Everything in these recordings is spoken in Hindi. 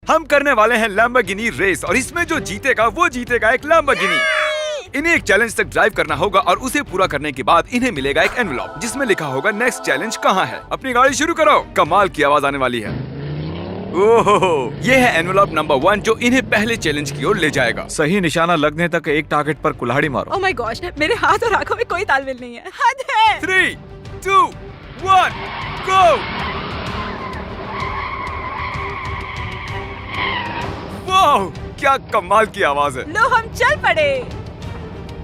हम करने वाले हैं लैम्बोर्गिनी रेस और इसमें जो जीतेगा वो जीतेगा एक लैम्बोर्गिनी। इन्हें एक चैलेंज तक ड्राइव करना होगा और उसे पूरा करने के बाद इन्हें मिलेगा एक एनवेलप जिसमें लिखा होगा नेक्स्ट चैलेंज कहाँ है। अपनी गाड़ी शुरू करो। कमाल की आवाज आने वाली है। ओहो, ये है एनवेलप नंबर 1 जो इन्हें पहले चैलेंज की ओर ले जाएगा। सही निशाना लगने तक एक टारगेट पर कुल्हाड़ी मारो। ओह माय गॉश, मेरे हाथ और आंखों में कोई तालमेल नहीं है। हद है। 3, 2, 1, गो। वाह, क्या कमाल की आवाज है। लो हम चल पड़े।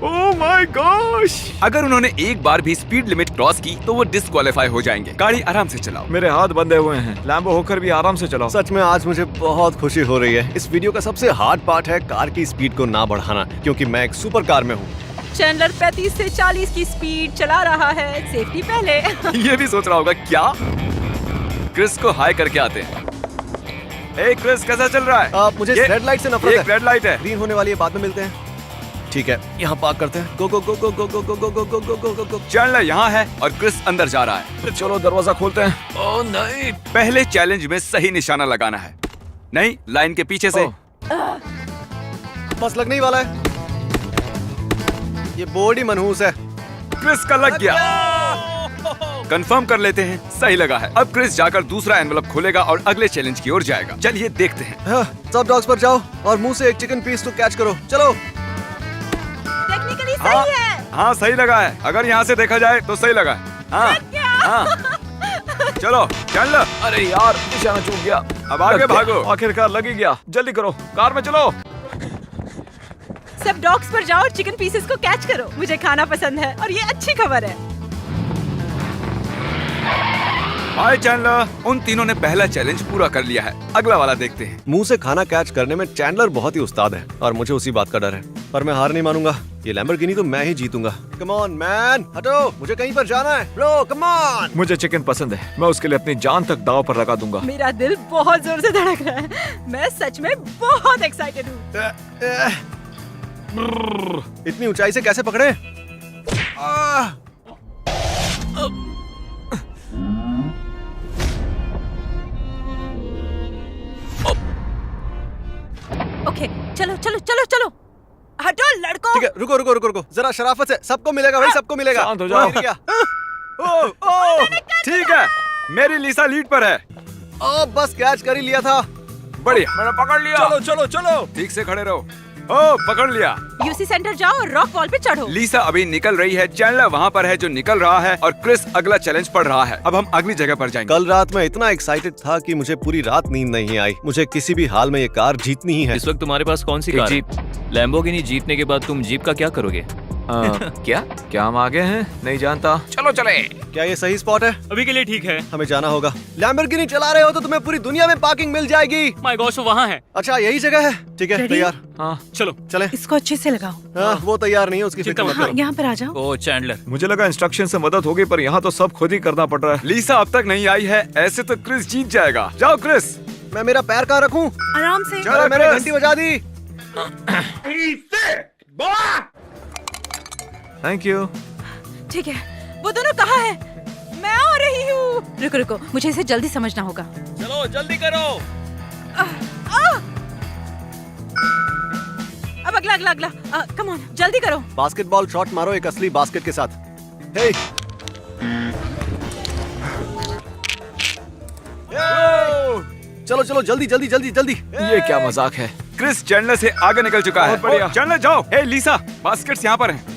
ओह माय गॉश! अगर उन्होंने एक बार भी स्पीड लिमिट क्रॉस की तो वो डिस्क्वालीफाई हो जाएंगे। गाड़ी आराम से चलाओ। मेरे हाथ बंधे हुए हैं। लैम्बो होकर भी आराम से चलाओ। सच में आज मुझे बहुत खुशी हो रही है। इस वीडियो का सबसे हार्ड पार्ट है कार की स्पीड को ना बढ़ाना, क्योंकि मैं एक सुपर कार में हूँ। चैंडलर 35 से 40 की स्पीड चला रहा है। सेफ्टी पहले। ये भी सोच रहा होगा क्या। क्रिस को हाई करके आते हैं। ए क्रिस, कैसा चल रहा है? मुझे रेड लाइट से नफरत एक है। रेड लाइट है। ग्रीन होने वाली है, बाद में मिलते हैं। ठीक है, यहाँ पार्क करते हैं। गो गो गो गो गो गो गो गो गो गो गो गो गो। चैंडलर यहाँ है और क्रिस अंदर जा रहा है। चलो दरवाजा खोलते हैं। ओह नहीं, पहले चैलेंज में सही निशाना लगाना है। नहीं, लाइन के पीछे से। बस लगने ही वाला है। ये बोर्ड ही मनहूस है। क्रिस का लग गया। कंफर्म कर लेते हैं, सही लगा है। अब क्रिस जाकर दूसरा एनवेलप खोलेगा और अगले चैलेंज की ओर जाएगा। चलिए देखते हैं। सब डॉग्स पर जाओ और मुंह से एक चिकन पीस तो कैच करो। चलो। टेक्निकली सही है। हाँ सही लगा है। अगर यहाँ से देखा जाए तो सही लगा है। हाँ। चलो चैंडलर। अरे यार, निशाना चूक गया। अब आगे भागो। आखिरकार लग ही गया। जल्दी करो, कार में चलो। सब डॉग्स पर जाओ और चिकन पीसेस को कैच करो। मुझे खाना पसंद है और ये अच्छी खबर है। हाय चैंडलर। उन तीनों ने पहला चैलेंज पूरा कर लिया है। अगला वाला देखते हैं। मुंह से खाना कैच करने में चैंडलर बहुत ही उस्ताद है और मुझे उसी बात का डर है। पर मैं हार नहीं मानूंगा। ये लैम्बोर्गिनी तो मैं ही जीतूंगा। कम ऑन मैन, हटो, मुझे कहीं पर जाना है। Bro come on. मुझे चिकन पसंद है। मैं उसके लिए अपनी जान तक दांव पर लगा दूंगा। मेरा दिल बहुत जोर से धड़क रहा है। मैं सच में बहुत एक्साइटेड हूँ। इतनी ऊंचाई से कैसे पकड़े? ओके, चलो चलो चलो चलो। हटो लड़को। ठीक है, रुको रुको रुको रुको। जरा शराफत से। सबको मिलेगा भाई, सबको मिलेगा। शांत हो जाओ। ठीक है, मेरी लिसा लीड पर है। बस कैच कर ही लिया था। बढ़िया, मैंने पकड़ लिया। चलो चलो चलो। ठीक से खड़े रहो। ओ पकड़ लिया। यूसी सेंटर जाओ और रॉक वॉल पे चढ़ो। लिसा अभी निकल रही है। चैंडलर वहाँ पर है जो निकल रहा है और क्रिस अगला चैलेंज पढ़ रहा है। अब हम अगली जगह पर जाएंगे। कल रात मैं इतना एक्साइटेड था कि मुझे पूरी रात नींद नहीं आई। मुझे किसी भी हाल में ये कार जीतनी ही है। इस वक्त तुम्हारे पास कौन सी कार है? लैम्बोर्गिनी जीतने के बाद तुम जीप का क्या करोगे? क्या हम आगे हैं? नहीं जानता। चलो चले। क्या ये सही स्पॉट है? अभी के लिए ठीक है। हमें जाना होगा। लैम्बोर्गिनी चला रहे हो तो तुम्हें पूरी दुनिया में पार्किंग मिल जाएगी। माय गॉश, वो वहाँ है। अच्छा यही जगह है। ठीक है, तैयार। हाँ चलो चले। इसको अच्छे से लगाओ। हाँ, वो तैयार नहीं है, उसकी फिक्र मत हाँ, करो। यहाँ पर आ जाओ। ओ चैंडलर, मुझे लगा इंस्ट्रक्शन से मदद होगी, पर यहाँ तो सब खुद ही करना पड़ रहा है। लिसा अब तक नहीं आई है। ऐसे तो क्रिस जीत जाएगा। जाओ क्रिस। मैं मेरा पैर कहाँ रखूँ? आराम से। चलो मैंने क्रिस। घंटी बजा दी। Thank you. ठीक है, वो दोनों कहाँ है? मैं आ रही हूँ। रुको रुको, मुझे इसे जल्दी समझना होगा। चलो जल्दी करो। अब अगला अगला अगला। कम ऑन, जल्दी करो। बास्केटबॉल शॉट मारो एक असली बास्केट के साथ। हे चलो चलो जल्दी जल्दी जल्दी जल्दी। ये क्या मजाक है? क्रिस चैंडलर से आगे निकल चुका है। बहुत बढ़िया। चैंडलर जाओ। हे लिसा, बास्केट्स यहाँ पर हैं।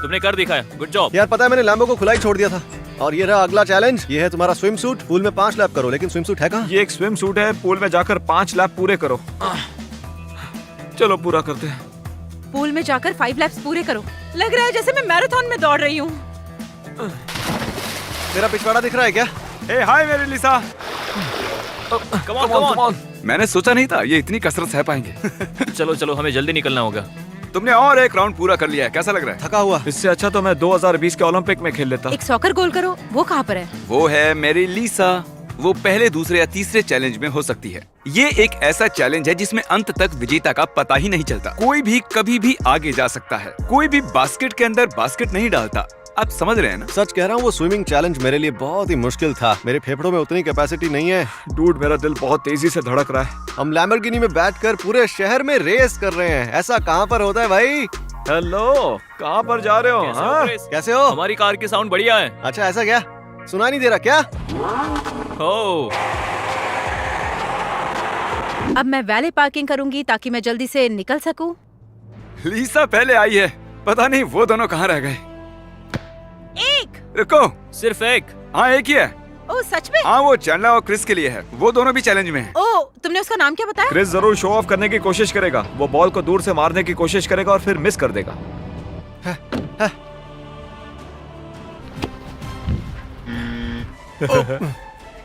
तुमने कर दिखाया, गुड जॉब। यार पता है मैंने लैम्बो को खुला ही छोड़ दिया था। और ये रहा अगला चैलेंज। ये है तुम्हारा स्विम सूट। पूल में 5 लैप करो, लेकिन स्विम सूट है कहाँ? ये एक स्विम सूट है। पूल में जाकर 5 लैप पूरे करो। चलो पूरा करते हैं। पूल में जाकर 5 लैप्स पूरे करो। लग रहा है जैसे मैं मैराथन में दौड़ रही हूँ। मेरा पिछवाड़ा दिख रहा है क्या? हे हाय मेरी लिसा। Come on. मैंने सोचा नहीं था ये इतनी कसरत सह पाएंगे। चलो चलो, हमें जल्दी निकलना होगा। तुमने और एक राउंड पूरा कर लिया है। कैसा लग रहा है? थका हुआ। इससे अच्छा तो मैं 2020 के ओलंपिक में खेल लेता। एक सॉकर गोल करो। वो कहाँ पर है? वो है मेरी लिसा। वो पहले, दूसरे या तीसरे चैलेंज में हो सकती है। ये एक ऐसा चैलेंज है जिसमें अंत तक विजेता का पता ही नहीं चलता। कोई भी कभी भी आगे जा सकता है। कोई भी बास्केट के अंदर बास्केट नहीं डालता। आप समझ रहे हैं ना? सच कह रहा हूँ, वो स्विमिंग चैलेंज मेरे लिए बहुत ही मुश्किल था। मेरे फेफड़ों में उतनी कैपेसिटी नहीं है। डूड, मेरा दिल बहुत तेजी से धड़क रहा है। हम लैम्बोर्गिनी में बैठकर पूरे शहर में रेस कर रहे हैं। ऐसा कहाँ पर होता है भाई? हेलो, कहाँ पर जा रहे हो? कैसे हो, हाँ? क्रिस? कैसे हो? हमारी कार की साउंड बढ़िया है। अच्छा, ऐसा क्या? सुना नहीं दे रहा क्या? ओ, अब मैं वैले पार्किंग करूंगी ताकि मैं जल्दी से निकल सकूं। लीसा पहले आई है, पता नहीं वो दोनों कहाँ रह गए। एक। रुको, सिर्फ एक। हाँ एक ही है। ओ सच में? हाँ वो चैंडलर और क्रिस के लिए है, वो दोनों भी चैलेंज में हैं। ओ, तुमने उसका नाम क्या बताया? क्रिस जरूर शो ऑफ करने की कोशिश करेगा। वो बॉल को दूर से मारने की कोशिश करेगा और फिर मिस कर देगा।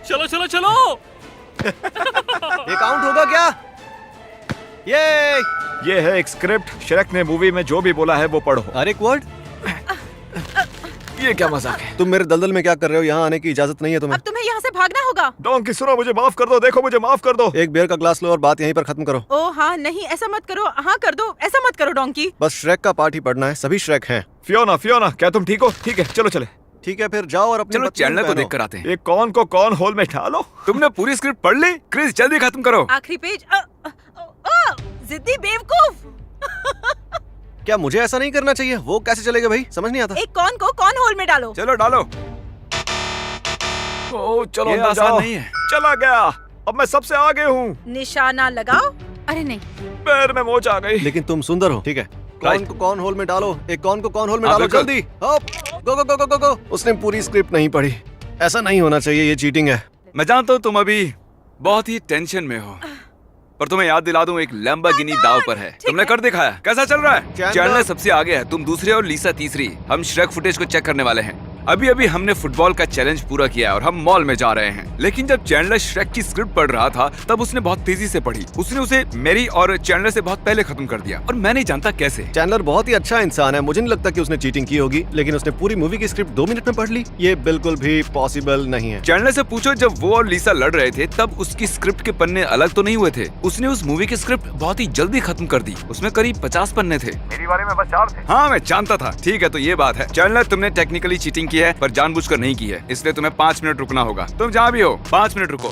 चलो चलो चलो। ये काउंट होगा क्या? ये है एक स्क्रिप्ट। श्रेक ने मूवी में जो भी बोला है वो पढ़ो। हर एक वर्ड? ये क्या मजाक है? तुम मेरे दलदल में क्या कर रहे हो? यहाँ आने की इजाजत नहीं है तुम्हें। अब तुम्हें यहाँ से भागना होगा। डोंकी, सुनो, मुझे माफ कर दो। देखो, मुझे माफ कर दो। एक बियर का ग्लास लो और बात यहीं पर खत्म करो। ओ हाँ, नहीं ऐसा मत करो। हाँ कर दो, ऐसा मत करो डोंकी। बस श्रेक का पार्ट ही पढ़ना है, सभी श्रेक हैं। फियोना, फियोना, क्या तुम ठीक हो? ठीक है, चलो चले। ठीक है, फिर जाओ और अपनी चलो पत्नी चैंडलर को पहनो। देख कर आते हैं। ये कौन को कौन होल में डालो। तुमने पूरी स्क्रिप्ट पढ़ ली? क्रिस जल्दी खत्म करो। आखिरी पेज। जिद्दी बेवकूफ। क्या मुझे ऐसा नहीं करना चाहिए? वो कैसे चलेगा भाई? समझ नहीं आता। एक कौन को कौन होल में डालो। चलो डालो। ओ, चलो ये अंदर आसान जाओ। नहीं है। चला गया। अब मैं सबसे आगे हूँ। निशाना लगाओ। अरे नहीं, पैर में मोच आ गई। लेकिन तुम सुंदर हो। ठीक है, कौन Right. को कौन होल में डालो। एक कौन को कौन होल में हाँ, डालो, बिल्कुल। जल्दी। हप, गो गो गो गो गो गो। उसने पूरी स्क्रिप्ट नहीं पढ़ी। ऐसा नहीं होना चाहिए, ये चीटिंग है। मैं जानता हूँ तुम अभी बहुत ही टेंशन में हो, पर तुम्हें याद दिला दूं, एक लैम्बोर्गिनी दाव पर है। तुमने कर दिखाया। कैसा चल रहा है? चैंडलर। चैंडलर सबसे आगे है, तुम दूसरे और लीसा तीसरी। हम श्रेक फुटेज को चेक करने वाले हैं। अभी अभी हमने फुटबॉल का चैलेंज पूरा किया है और हम मॉल में जा रहे हैं। लेकिन जब चैंडलर श्रेक की स्क्रिप्ट पढ़ रहा था तब उसने बहुत तेजी से पढ़ी। उसने उसे मेरी और चैंडलर से बहुत पहले खत्म कर दिया और मैं नहीं जानता कैसे। चैंडलर बहुत ही अच्छा इंसान है। मुझे नहीं लगता कि उसने चीटिंग की होगी, लेकिन उसने पूरी मूवी की स्क्रिप्ट 2 मिनट में पढ़ ली। ये बिल्कुल भी पॉसिबल नहीं है। चैंडलर से पूछो, जब वो और लीसा लड़ रहे थे तब उसकी स्क्रिप्ट के पन्ने अलग तो नहीं हुए थे? उसने उस मूवी की स्क्रिप्ट बहुत ही जल्दी खत्म कर दी। उसमें करीब 50 पन्ने थे। मेरी बारे में बस 4 थे। हाँ मैं जानता था। ठीक है, तो ये बात है। चैंडलर, तुमने टेक्निकली चीटिंग की है पर जानबूझकर नहीं की है, इसलिए तुम्हें 5 मिनट रुकना होगा। तुम जहाँ भी हो 5 मिनट रुको।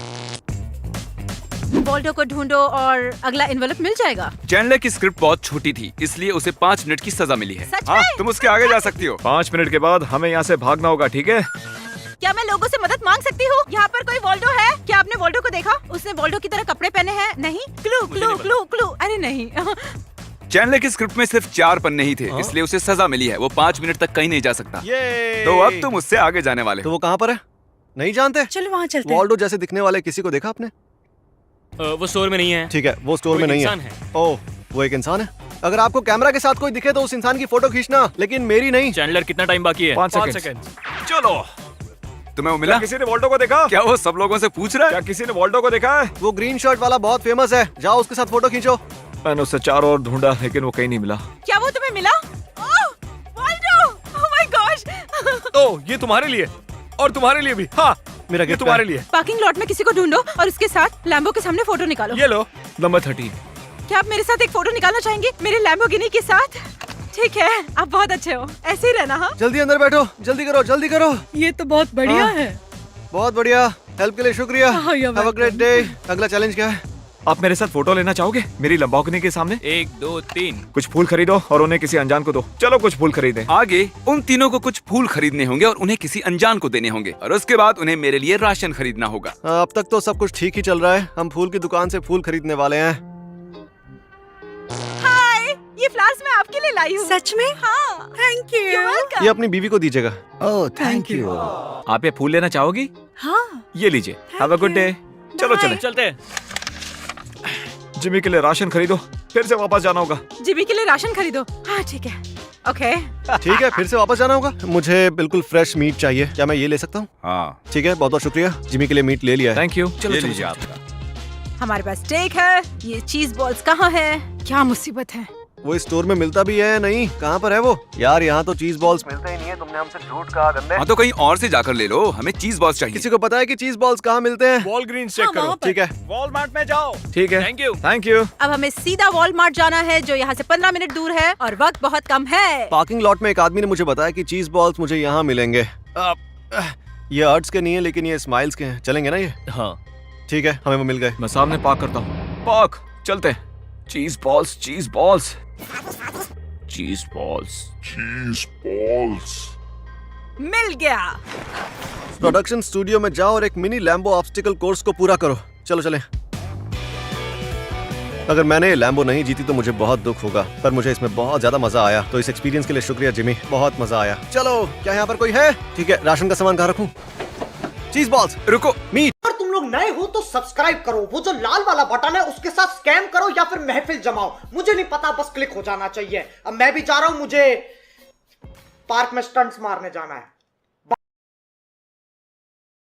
वॉल्डो को ढूंढो और अगला एनवेलप मिल जाएगा। चैंडलर की स्क्रिप्ट बहुत छोटी थी, इसलिए उसे 5 मिनट की सजा मिली है। सच हाँ, में? तुम उसके आगे जा सकती हो। 5 मिनट के बाद हमें यहाँ से भागना होगा, ठीक है? क्या मैं लोगों से मदद मांग सकती हूँ? यहाँ पर कोई वॉल्डो है? क्या आपने वॉल्डो को देखा? उसने वॉल्डो की तरह कपड़े पहने हैं? नहीं। Clue clue clue clue. अरे नहीं। चैंडलर की स्क्रिप्ट में सिर्फ 4 पन्ने ही थे, इसलिए उसे सजा मिली है। वो 5 मिनट तक कहीं नहीं जा सकता। ये तो अब तुम उससे आगे जाने वाले तो हो। वो कहाँ पर है? नहीं जानते? चलो वहाँ चलते हैं। वॉल्डो जैसे दिखने वाले किसी को देखा आपने? वो स्टोर में नहीं है। ठीक है, वो स्टोर वो में एक नहीं इंसान है। है। ओह, वो एक इंसान है। अगर आपको कैमरा के साथ कोई दिखे तो उस इंसान की फोटो खींचना, लेकिन मेरी नहीं। चैंडलर, कितना टाइम बाकी है? 5 सेकंड। चलो। तुम्हें वो मिला? क्या किसी ने वॉल्डो को देखा? क्या वो सब लोगों से पूछ रहा क्या है? किसी ने वॉल्डो को देखा है? वो ग्रीन शर्ट वाला बहुत फेमस है, जाओ उसके साथ फोटो खींचो। मैंने उससे चारों ओर ढूंढा लेकिन वो कहीं नहीं मिला। क्या वो तुम्हें मिला? Oh, Waldo! Oh my gosh! ओ, ये तुम्हारे लिए और तुम्हारे लिए भी। हाँ, मेरा ये गिफ्ट तुम्हारे है। लिए। पार्किंग लॉट में किसी को ढूंढो और उसके साथ लैम्बो के सामने फोटो निकालो। ये लो, नंबर 13। क्या आप मेरे साथ एक फोटो निकालना चाहेंगे मेरे लैम्बोर्गिनी के साथ? ठीक है, आप बहुत अच्छे हो, ऐसे ही रहना। हाँ, जल्दी अंदर बैठो, जल्दी करो, जल्दी करो। ये तो बहुत बढ़िया हाँ। है। बहुत बढ़िया, हेल्प के लिए शुक्रिया। हाँ, you're have a great day. अगला चैलेंज क्या है? आप मेरे साथ फोटो लेना चाहोगे मेरी लंबाकनी के सामने? 1 2 3। कुछ फूल खरीदो और उन्हें किसी अनजान को दो। चलो कुछ फूल खरीदें। आगे उन तीनों को कुछ फूल खरीदने होंगे और उन्हें किसी अनजान को देने होंगे, और उसके बाद उन्हें मेरे लिए राशन खरीदना होगा। अब तक तो सब कुछ ठीक ही चल रहा है। हम फूल की दुकान से फूल खरीदने वाले हैं। हाय, ये फ्लावर्स मैं आपके लिए लाई हूँ। सच में? हाँ, थैंक यू। ये अपनी बीवी को दीजिएगा। ओह, थैंक यू। आप ये फूल लेना चाहोगी? हाँ, ये लीजिए। Have a good day. चलो चले। चलते हैं। जिमी के लिए राशन खरीदो, फिर से वापस जाना होगा। जीबी के लिए राशन खरीदो। हाँ ठीक है, ओके। ठीक है, फिर से वापस जाना होगा। मुझे बिल्कुल फ्रेश मीट चाहिए, क्या मैं ये ले सकता हूँ? हाँ, ठीक है, बहुत बहुत शुक्रिया। जिमी के लिए मीट ले लिया है। Thank you. चलो ये चलो लीजिए चलो। आपका। हमारे पास स्टेक है। ये चीज बॉल्स कहाँ है? क्या मुसीबत है। वो इस स्टोर में मिलता भी है? नहीं, कहाँ पर है वो? यार यहाँ तो चीज बॉल्स मिलते ही नहीं है। चाहिए, तुमने हमसे झूठ कहा गंदे। हाँ तो कहीं और से जाकर ले लो, हमें चीज बॉल्स चाहिए। किसी को पता है कि चीज बॉल्स कहाँ मिलते हैं? वॉल ग्रीन चेक हाँ, करो। वहाँ पर। ठीक है, वॉलमार्ट में जाओ। ठीक है, थैंक यू। Thank you. अब हमें सीधा वॉलमार्ट जाना है जो यहाँ से 15 मिनट दूर है और वक्त बहुत कम है। पार्किंग लॉट में एक आदमी ने मुझे बताया कि चीज बॉल्स मुझे यहाँ मिलेंगे। ये अर्ट्स के नहीं है लेकिन ये स्माइल्स के हैं, चलेंगे ना ये? हाँ ठीक है, हमें वो मिल गए। मैं सामने पार्क करता हूँ। पार्क, चलते हैं। चीज बॉल्स, चीज बॉल्स, चीज बॉल्स। मिल गया। प्रोडक्शन स्टूडियो में जाओ और एक मिनी लैम्बो ऑब्स्टिकल कोर्स को पूरा करो। चलो चलें। अगर मैंने ये लैम्बो नहीं जीती तो मुझे बहुत दुख होगा, पर मुझे इसमें बहुत ज्यादा मजा आया, तो इस एक्सपीरियंस के लिए शुक्रिया जिमी, बहुत मजा आया। चलो, क्या यहाँ पर कोई है? ठीक है, राशन का सामान कहाँ रखूं? चीज बॉल्स, रुको, मीट। अगर तुम लोग नए हो तो सब्सक्राइब करो, वो जो लाल वाला बटन है उसके साथ स्कैम करो या फिर महफिल जमाओ, मुझे नहीं पता, बस क्लिक हो जाना चाहिए। अब मैं भी जा रहा हूं, मुझे पार्क में स्टंट्स मारने जाना है।